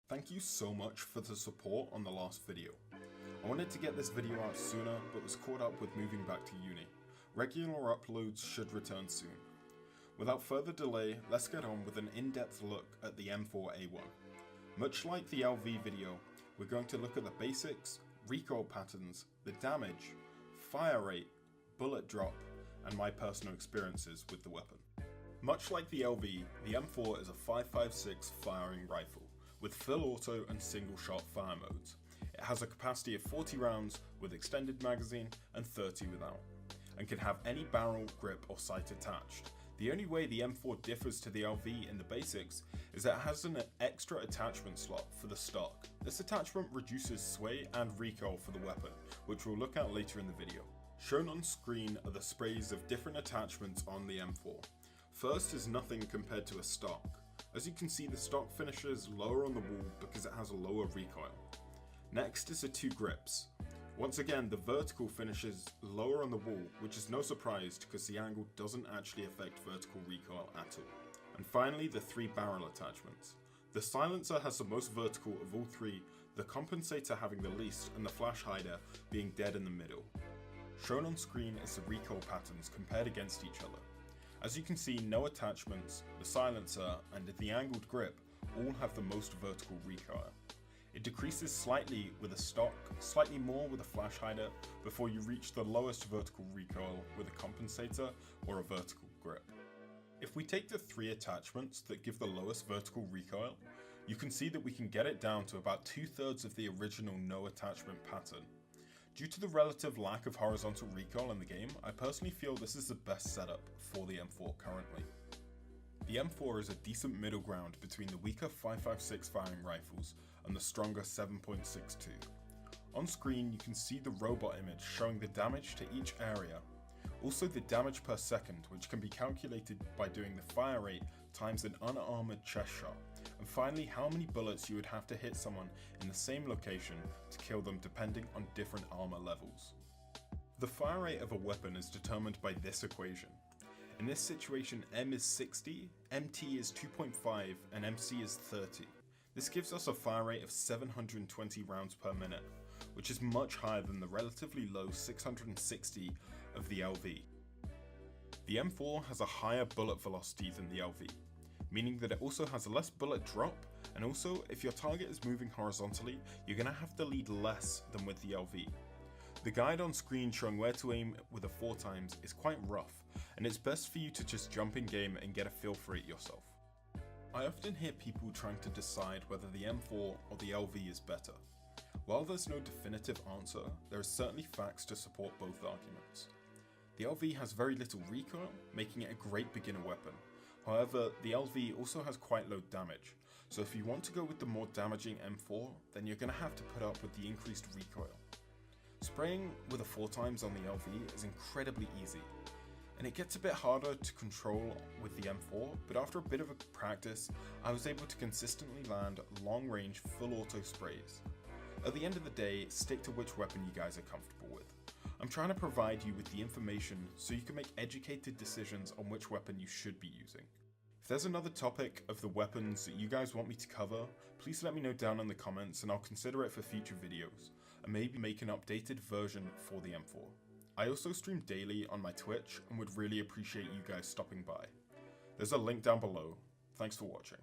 Thank you so much for the support on the last video. I wanted to get this video out sooner, but was caught up with moving back to uni. Regular uploads should return soon. Without further delay, let's get on with an in-depth look at the M4A1. Much like the LV video, we're going to look at the basics, recoil patterns, the damage, fire rate, bullet drop, and my personal experiences with the weapon. Much like the LV, the M4 is a 5.56 firing rifle, with full auto and single shot fire modes. It has a capacity of 40 rounds with extended magazine and 30 without, and can have any barrel, grip or sight attached. The only way the M4 differs to the LV in the basics is that it has an extra attachment slot for the stock. This attachment reduces sway and recoil for the weapon, which we'll look at later in the video. Shown on screen are the sprays of different attachments on the M4. First is nothing compared to a stock. As you can see, the stock finishes lower on the wall because it has a lower recoil. Next is the two grips. Once again, the vertical finishes lower on the wall, which is no surprise because the angle doesn't actually affect vertical recoil at all. And finally, the three barrel attachments. The silencer has the most vertical of all three, the compensator having the least and the flash hider being dead in the middle. Shown on screen is the recoil patterns compared against each other. As you can see, no attachments, the silencer and the angled grip all have the most vertical recoil. It decreases slightly with a stock, slightly more with a flash hider, before you reach the lowest vertical recoil with a compensator or a vertical grip. If we take the three attachments that give the lowest vertical recoil, you can see that we can get it down to about 2/3 of the original no attachment pattern. Due to the relative lack of horizontal recoil in the game, I personally feel this is the best setup for the M4 currently. The M4 is a decent middle ground between the weaker 5.56 firing rifles and the stronger 7.62. On screen you can see the robot image showing the damage to each area. Also the damage per second, which can be calculated by doing the fire rate times an unarmored chest shot. And finally, how many bullets you would have to hit someone in the same location to kill them depending on different armor levels. The fire rate of a weapon is determined by this equation. In this situation, M is 60, MT is 2.5, and MC is 30. This gives us a fire rate of 720 rounds per minute, which is much higher than the relatively low 660 of the LV. The M4 has a higher bullet velocity than the LV, meaning that it also has less bullet drop, and also if your target is moving horizontally, you're going to have to lead less than with the LV. The guide on screen showing where to aim with a 4x is quite rough, and it's best for you to just jump in game and get a feel for it yourself. I often hear people trying to decide whether the M4 or the LV is better. While there's no definitive answer, there are certainly facts to support both arguments. The LV has very little recoil, making it a great beginner weapon. However, the LV also has quite low damage, so if you want to go with the more damaging M4, then you're going to have to put up with the increased recoil. Spraying with a 4x on the LV is incredibly easy, and it gets a bit harder to control with the M4, but after a bit of a practice, I was able to consistently land long range full auto sprays. At the end of the day, stick to which weapon you guys are comfortable with. I'm trying to provide you with the information so you can make educated decisions on which weapon you should be using. If there's another topic of the weapons that you guys want me to cover, please let me know down in the comments and I'll consider it for future videos, and maybe make an updated version for the M4. I also stream daily on my Twitch and would really appreciate you guys stopping by. There's a link down below. Thanks for watching.